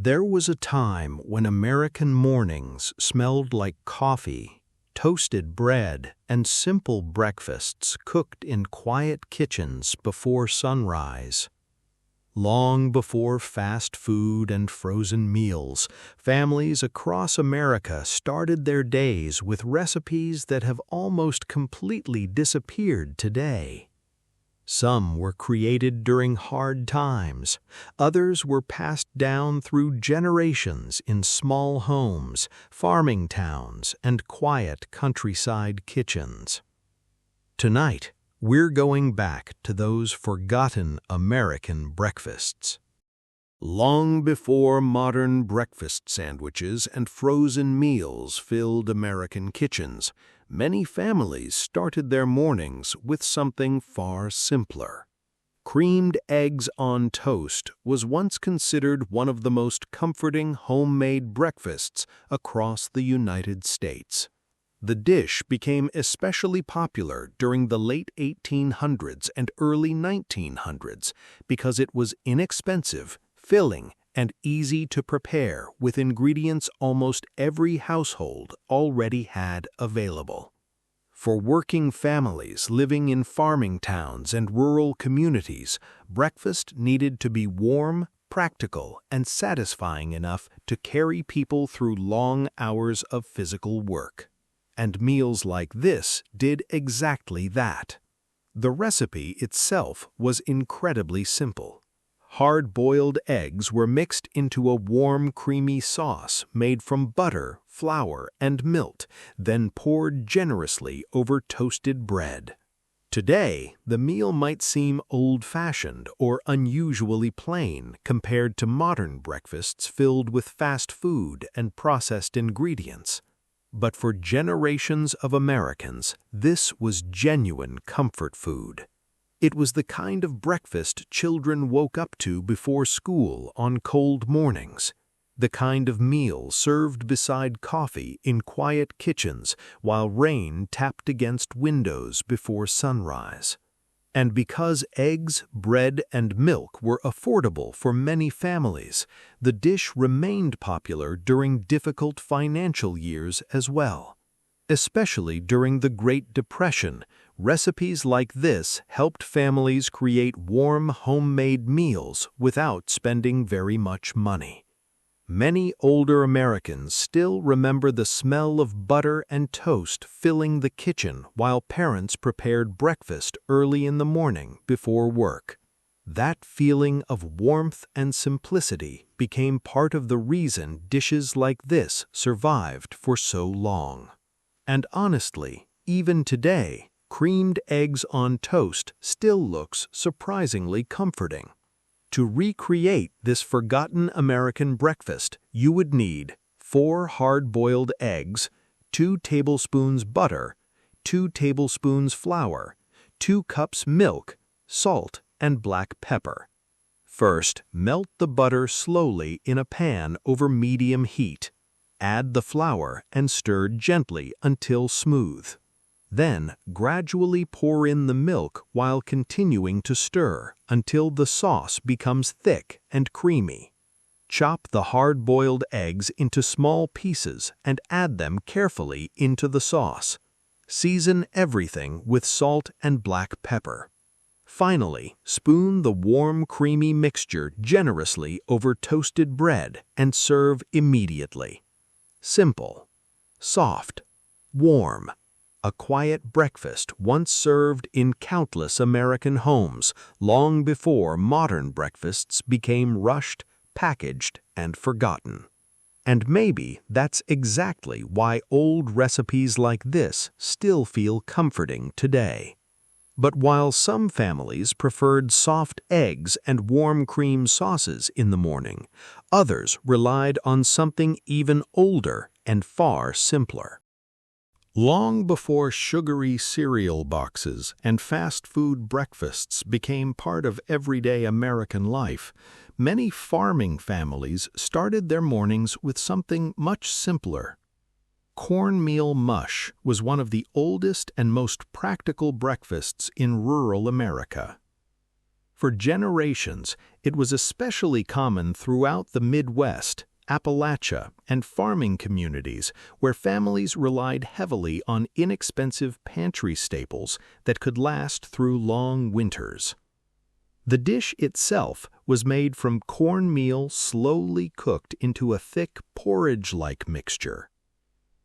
There was a time when American mornings smelled like coffee, toasted bread, and simple breakfasts cooked in quiet kitchens before sunrise. Long before fast food and frozen meals, families across America started their days with recipes that have almost completely disappeared today. Some were created during hard times, others were passed down through generations in small homes, farming towns, and quiet countryside kitchens. Tonight, we're going back to those forgotten American breakfasts. Long before modern breakfast sandwiches and frozen meals filled American kitchens, many families started their mornings with something far simpler. Creamed eggs on toast was once considered one of the most comforting homemade breakfasts across the United States. The dish became especially popular during the late 1800s and early 1900s because it was inexpensive, filling, and easy to prepare with ingredients almost every household already had available. For working families living in farming towns and rural communities, breakfast needed to be warm, practical, and satisfying enough to carry people through long hours of physical work. And meals like this did exactly that. The recipe itself was incredibly simple. Hard-boiled eggs were mixed into a warm, creamy sauce made from butter, flour, and milk, then poured generously over toasted bread. Today, the meal might seem old-fashioned or unusually plain compared to modern breakfasts filled with fast food and processed ingredients. But for generations of Americans, this was genuine comfort food. It was the kind of breakfast children woke up to before school on cold mornings, the kind of meal served beside coffee in quiet kitchens while rain tapped against windows before sunrise. And because eggs, bread, and milk were affordable for many families, the dish remained popular during difficult financial years as well. Especially during the Great Depression, recipes like this helped families create warm, homemade meals without spending very much money. Many older Americans still remember the smell of butter and toast filling the kitchen while parents prepared breakfast early in the morning before work. That feeling of warmth and simplicity became part of the reason dishes like this survived for so long. And honestly, even today, creamed eggs on toast still looks surprisingly comforting. To recreate this forgotten American breakfast, you would need 4 hard-boiled eggs, 2 tablespoons butter, 2 tablespoons flour, 2 cups milk, salt, and black pepper. First, melt the butter slowly in a pan over medium heat. Add the flour and stir gently until smooth. Then, gradually pour in the milk while continuing to stir until the sauce becomes thick and creamy. Chop the hard-boiled eggs into small pieces and add them carefully into the sauce. Season everything with salt and black pepper. Finally, spoon the warm, creamy mixture generously over toasted bread and serve immediately. Simple, soft, warm. A quiet breakfast once served in countless American homes long before modern breakfasts became rushed, packaged, and forgotten. And maybe that's exactly why old recipes like this still feel comforting today. But while some families preferred soft eggs and warm cream sauces in the morning, others relied on something even older and far simpler. Long before sugary cereal boxes and fast food breakfasts became part of everyday American life, many farming families started their mornings with something much simpler. Cornmeal mush was one of the oldest and most practical breakfasts in rural America. For generations, it was especially common throughout the Midwest, Appalachia, and farming communities where families relied heavily on inexpensive pantry staples that could last through long winters. The dish itself was made from cornmeal slowly cooked into a thick porridge-like mixture.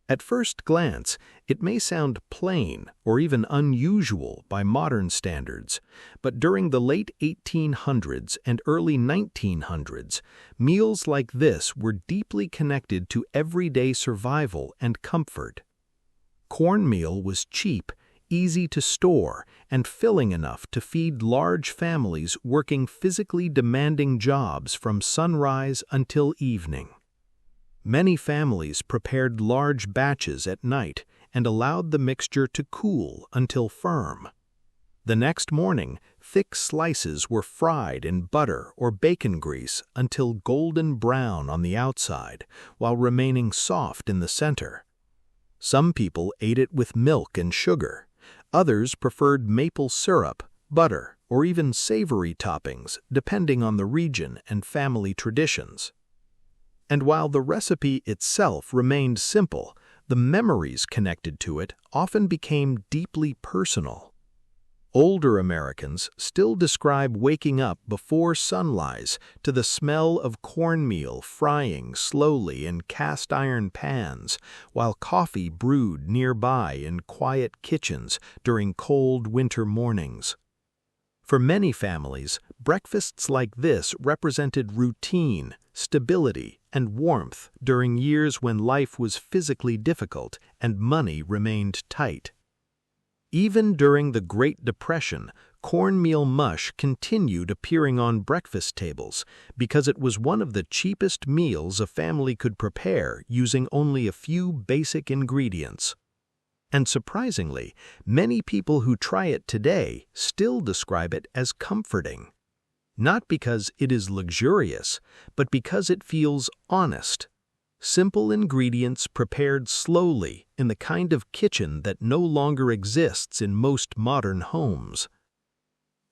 At first glance, it may sound plain or even unusual by modern standards, but during the late 1800s and early 1900s, meals like this were deeply connected to everyday survival and comfort. Cornmeal was cheap, easy to store, and filling enough to feed large families working physically demanding jobs from sunrise until evening. Many families prepared large batches at night and allowed the mixture to cool until firm. The next morning, thick slices were fried in butter or bacon grease until golden brown on the outside, while remaining soft in the center. Some people ate it with milk and sugar. Others preferred maple syrup, butter, or even savory toppings, depending on the region and family traditions. And while the recipe itself remained simple, the memories connected to it often became deeply personal. Older Americans still describe waking up before sunrise to the smell of cornmeal frying slowly in cast-iron pans, while coffee brewed nearby in quiet kitchens during cold winter mornings. For many families, breakfasts like this represented routine, stability, and warmth during years when life was physically difficult and money remained tight. Even during the Great Depression, cornmeal mush continued appearing on breakfast tables because it was one of the cheapest meals a family could prepare using only a few basic ingredients. And surprisingly, many people who try it today still describe it as comforting. Not because it is luxurious, but because it feels honest. Simple ingredients prepared slowly in the kind of kitchen that no longer exists in most modern homes.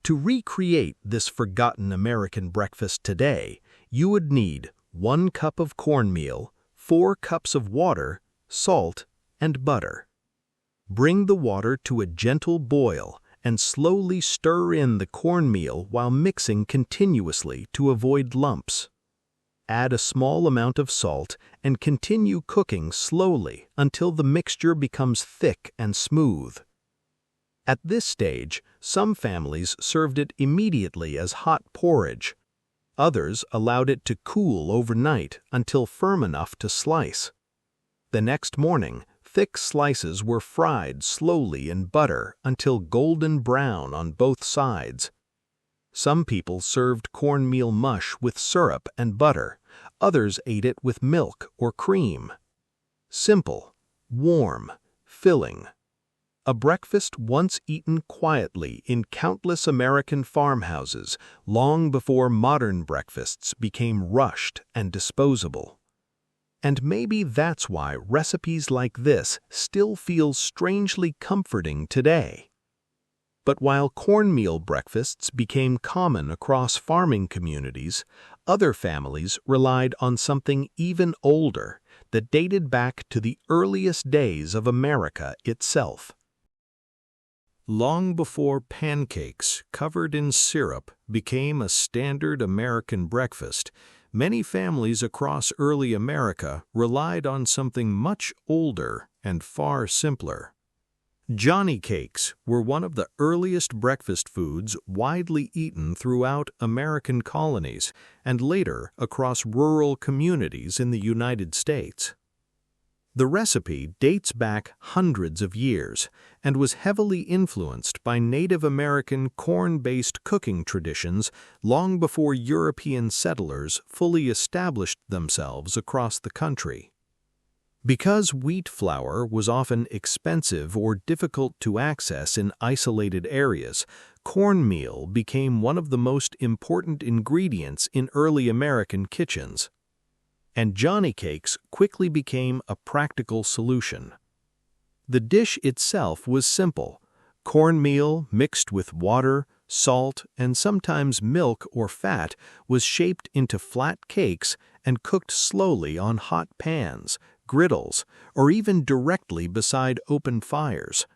To recreate this forgotten American breakfast today, you would need 1 cup of cornmeal, 4 cups of water, salt, and butter. Bring the water to a gentle boil and slowly stir in the cornmeal while mixing continuously to avoid lumps. Add a small amount of salt and continue cooking slowly until the mixture becomes thick and smooth. At this stage, some families served it immediately as hot porridge. Others allowed it to cool overnight until firm enough to slice. The next morning, thick slices were fried slowly in butter until golden brown on both sides. Some people served cornmeal mush with syrup and butter. Others ate it with milk or cream. Simple, warm, filling. A breakfast once eaten quietly in countless American farmhouses long before modern breakfasts became rushed and disposable. And maybe that's why recipes like this still feel strangely comforting today. But while cornmeal breakfasts became common across farming communities, other families relied on something even older that dated back to the earliest days of America itself. Long before pancakes covered in syrup became a standard American breakfast, many families across early America relied on something much older and far simpler. Johnnycakes were one of the earliest breakfast foods widely eaten throughout American colonies and later across rural communities in the United States. The recipe dates back hundreds of years and was heavily influenced by Native American corn-based cooking traditions long before European settlers fully established themselves across the country. Because wheat flour was often expensive or difficult to access in isolated areas, cornmeal became one of the most important ingredients in early American kitchens. And Johnnycakes quickly became a practical solution. The dish itself was simple: cornmeal mixed with water, salt, and sometimes milk or fat was shaped into flat cakes and cooked slowly on hot pans, griddles, or even directly beside open fires.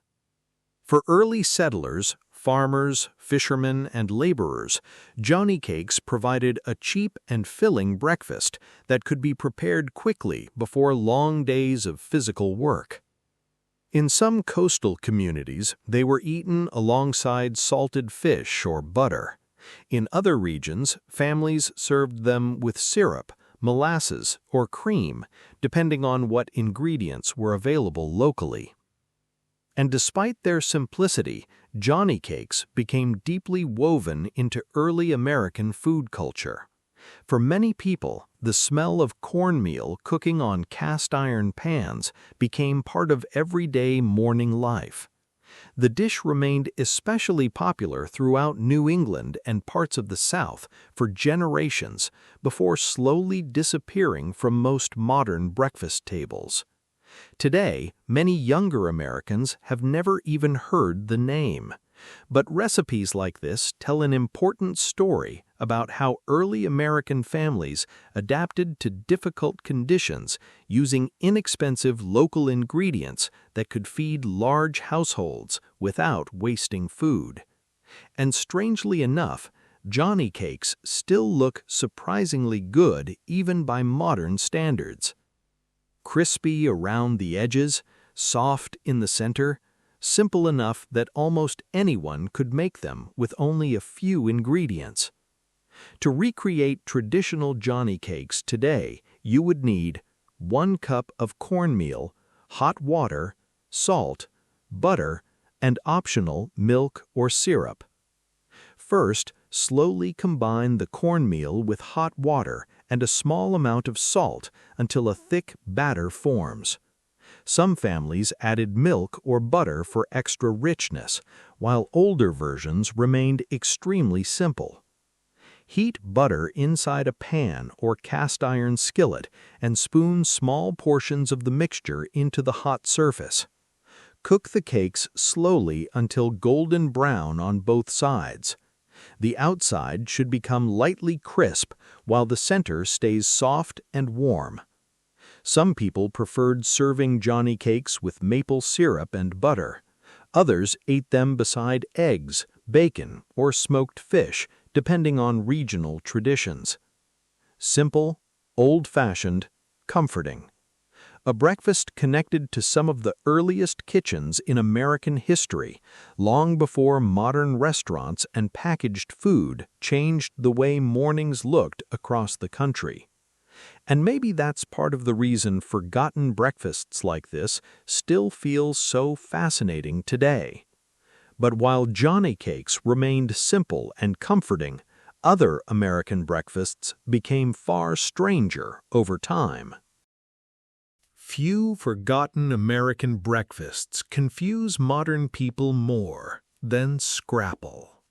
For early settlers, farmers, fishermen, and laborers, Johnnycakes provided a cheap and filling breakfast that could be prepared quickly before long days of physical work. In some coastal communities, they were eaten alongside salted fish or butter. In other regions, families served them with syrup, molasses, or cream, depending on what ingredients were available locally. And despite their simplicity, Johnnycakes became deeply woven into early American food culture. For many people, the smell of cornmeal cooking on cast-iron pans became part of everyday morning life. The dish remained especially popular throughout New England and parts of the South for generations before slowly disappearing from most modern breakfast tables. Today, many younger Americans have never even heard the name. But recipes like this tell an important story about how early American families adapted to difficult conditions using inexpensive local ingredients that could feed large households without wasting food. And strangely enough, Johnnycakes still look surprisingly good even by modern standards. Crispy around the edges, soft in the center, simple enough that almost anyone could make them with only a few ingredients. To recreate traditional Johnnycakes today, you would need 1 cup of cornmeal, hot water, salt, butter, and optional milk or syrup. First, slowly combine the cornmeal with hot water and a small amount of salt until a thick batter forms. Some families added milk or butter for extra richness, while older versions remained extremely simple. Heat butter inside a pan or cast-iron skillet and spoon small portions of the mixture into the hot surface. Cook the cakes slowly until golden brown on both sides. The outside should become lightly crisp while the center stays soft and warm. Some people preferred serving Johnnycakes with maple syrup and butter. Others ate them beside eggs, bacon, or smoked fish, depending on regional traditions. Simple, old-fashioned, comforting. A breakfast connected to some of the earliest kitchens in American history, long before modern restaurants and packaged food changed the way mornings looked across the country. And maybe that's part of the reason forgotten breakfasts like this still feel so fascinating today. But while Johnnycakes remained simple and comforting, other American breakfasts became far stranger over time. Few forgotten American breakfasts confuse modern people more than Scrapple.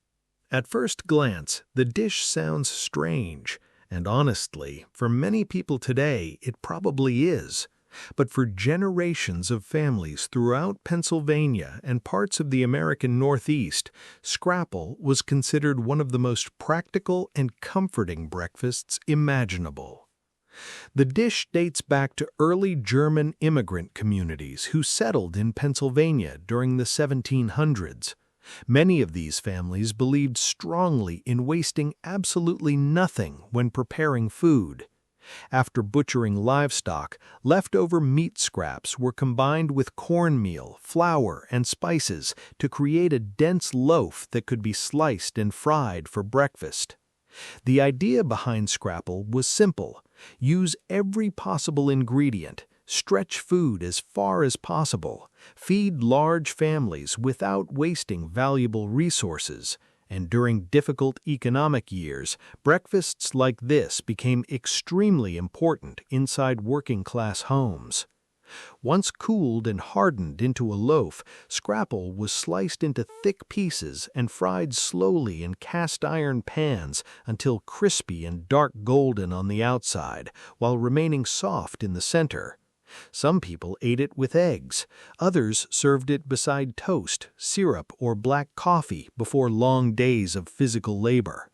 At first glance, the dish sounds strange, and honestly, for many people today, it probably is. But for generations of families throughout Pennsylvania and parts of the American Northeast, Scrapple was considered one of the most practical and comforting breakfasts imaginable. The dish dates back to early German immigrant communities who settled in Pennsylvania during the 1700s. Many of these families believed strongly in wasting absolutely nothing when preparing food. After butchering livestock, leftover meat scraps were combined with cornmeal, flour, and spices to create a dense loaf that could be sliced and fried for breakfast. The idea behind Scrapple was simple: use every possible ingredient, stretch food as far as possible, feed large families without wasting valuable resources, and during difficult economic years, breakfasts like this became extremely important inside working-class homes. Once cooled and hardened into a loaf, Scrapple was sliced into thick pieces and fried slowly in cast-iron pans until crispy and dark golden on the outside, while remaining soft in the center. Some people ate it with eggs, others served it beside toast, syrup, or black coffee before long days of physical labor.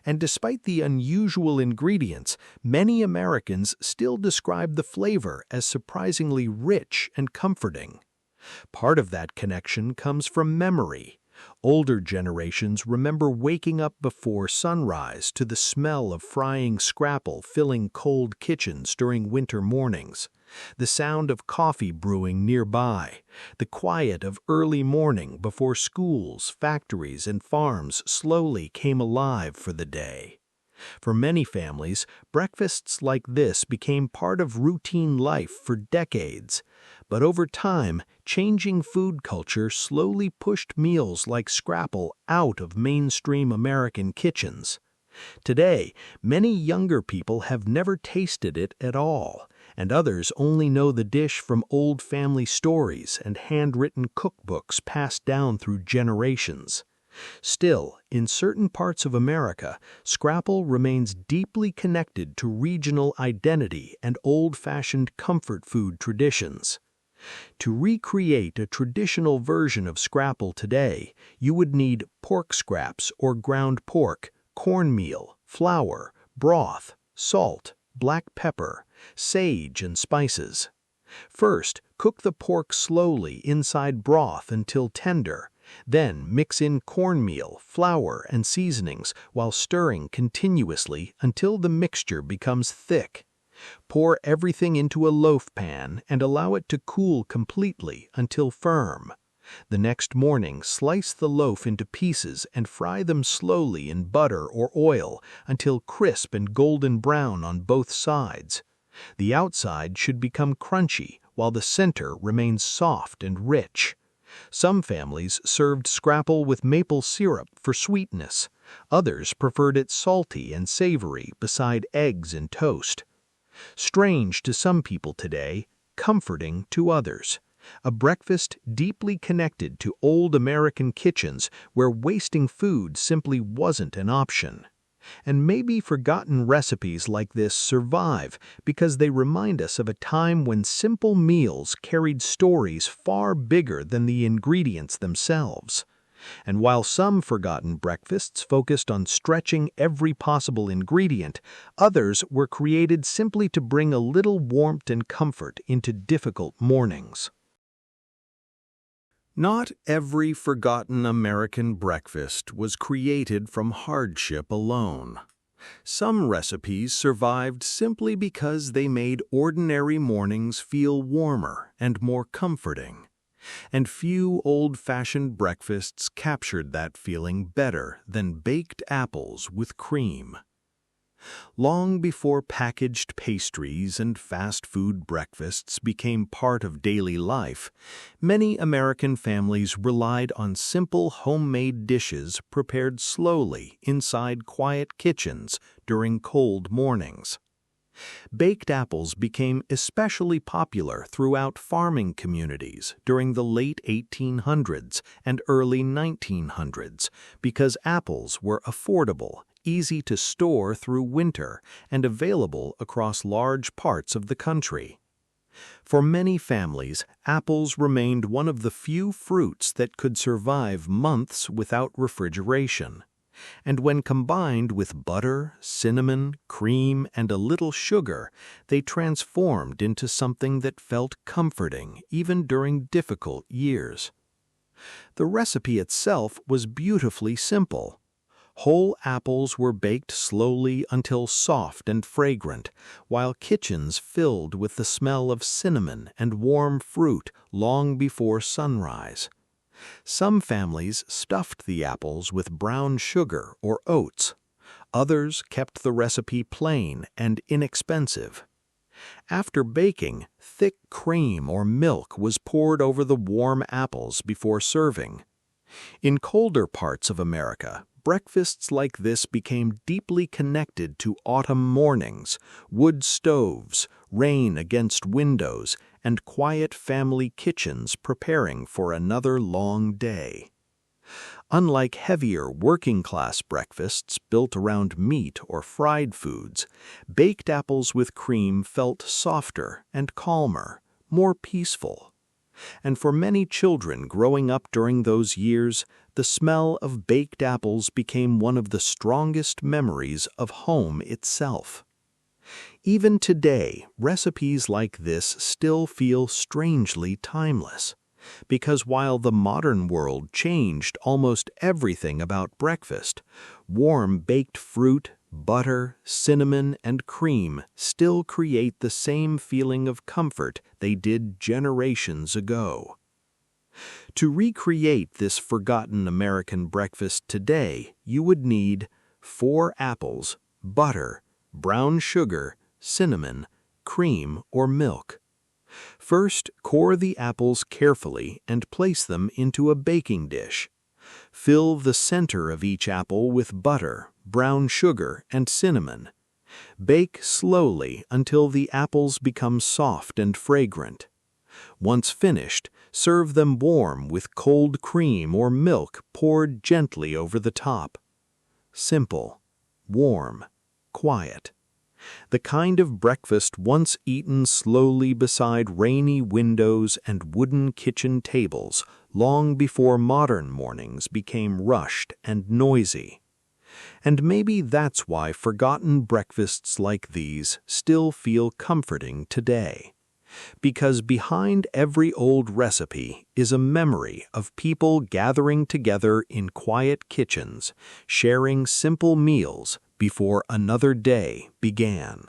And despite the unusual ingredients, many Americans still describe the flavor as surprisingly rich and comforting. Part of that connection comes from memory. Older generations remember waking up before sunrise to the smell of frying scrapple filling cold kitchens during winter mornings, the sound of coffee brewing nearby, the quiet of early morning before schools, factories, and farms slowly came alive for the day. For many families, breakfasts like this became part of routine life for decades. But over time, changing food culture slowly pushed meals like scrapple out of mainstream American kitchens. Today, many younger people have never tasted it at all, and others only know the dish from old family stories and handwritten cookbooks passed down through generations. Still, in certain parts of America, scrapple remains deeply connected to regional identity and old-fashioned comfort food traditions. To recreate a traditional version of scrapple today, you would need pork scraps or ground pork, cornmeal, flour, broth, salt, black pepper, sage, and spices. First, cook the pork slowly inside broth until tender. Then mix in cornmeal, flour, and seasonings while stirring continuously until the mixture becomes thick. Pour everything into a loaf pan and allow it to cool completely until firm. The next morning, slice the loaf into pieces and fry them slowly in butter or oil until crisp and golden brown on both sides. The outside should become crunchy while the center remains soft and rich. Some families served scrapple with maple syrup for sweetness. Others preferred it salty and savory beside eggs and toast. Strange to some people today, comforting to others. A breakfast deeply connected to old American kitchens where wasting food simply wasn't an option. And maybe forgotten recipes like this survive because they remind us of a time when simple meals carried stories far bigger than the ingredients themselves. And while some forgotten breakfasts focused on stretching every possible ingredient, others were created simply to bring a little warmth and comfort into difficult mornings. Not every forgotten American breakfast was created from hardship alone. Some recipes survived simply because they made ordinary mornings feel warmer and more comforting. And few old-fashioned breakfasts captured that feeling better than baked apples with cream. Long before packaged pastries and fast food breakfasts became part of daily life, many American families relied on simple homemade dishes prepared slowly inside quiet kitchens during cold mornings. Baked apples became especially popular throughout farming communities during the late 1800s and early 1900s because apples were affordable, easy to store through winter, and available across large parts of the country. For many families, apples remained one of the few fruits that could survive months without refrigeration. And when combined with butter, cinnamon, cream, and a little sugar, they transformed into something that felt comforting even during difficult years. The recipe itself was beautifully simple. Whole apples were baked slowly until soft and fragrant, while kitchens filled with the smell of cinnamon and warm fruit long before sunrise. Some families stuffed the apples with brown sugar or oats. Others kept the recipe plain and inexpensive. After baking, thick cream or milk was poured over the warm apples before serving. In colder parts of America, breakfasts like this became deeply connected to autumn mornings, wood stoves, rain against windows, and quiet family kitchens preparing for another long day. Unlike heavier working-class breakfasts built around meat or fried foods, baked apples with cream felt softer and calmer, more peaceful. And for many children growing up during those years, the smell of baked apples became one of the strongest memories of home itself. Even today, recipes like this still feel strangely timeless, because while the modern world changed almost everything about breakfast, warm baked fruit, butter, cinnamon, and cream still create the same feeling of comfort they did generations ago. To recreate this forgotten American breakfast today, you would need 4 apples, butter, brown sugar, cinnamon, cream, or milk. First, core the apples carefully and place them into a baking dish. Fill the center of each apple with butter, brown sugar, and cinnamon. Bake slowly until the apples become soft and fragrant. Once finished, serve them warm with cold cream or milk poured gently over the top. Simple, warm, quiet. The kind of breakfast once eaten slowly beside rainy windows and wooden kitchen tables long before modern mornings became rushed and noisy. And maybe that's why forgotten breakfasts like these still feel comforting today. Because behind every old recipe is a memory of people gathering together in quiet kitchens, sharing simple meals before another day began.